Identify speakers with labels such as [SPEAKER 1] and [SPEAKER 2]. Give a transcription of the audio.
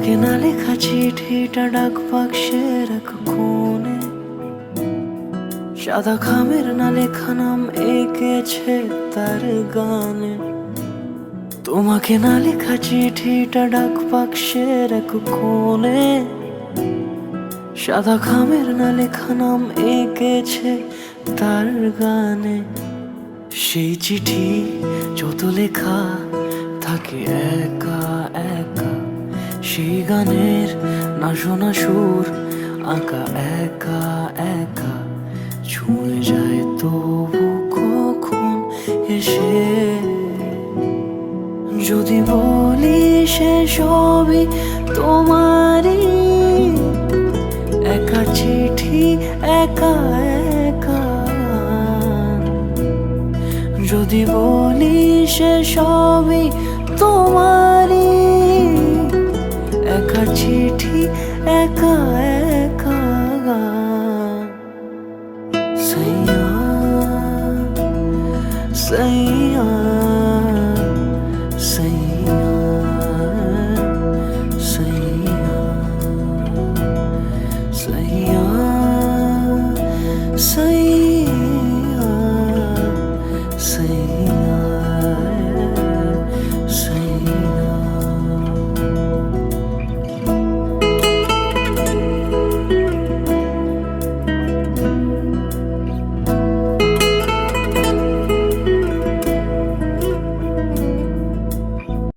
[SPEAKER 1] তোমাকে না লেখা চিঠিটা ডাক বাক্সের এক কোণে, সাদা খামের না লেখা নাম এঁকেছে তার গানে। তোমাকে না লেখা চিঠিটা ডাক বাক্সের এক কোণে, সাদা খামের না লেখা নাম এঁকেছে তার গানে। সেই চিঠি যত লেখা থাকে একা একা, সেই গানের না শোনা সুর আঁকা একা একা, ছুঁয়ে যায় তবু কখন এসে। যদি বলি সে সবই তোমারই, একা চিঠি একা একা। যদি বলি সে সবই তোমারই, একা চিঠি একা একা।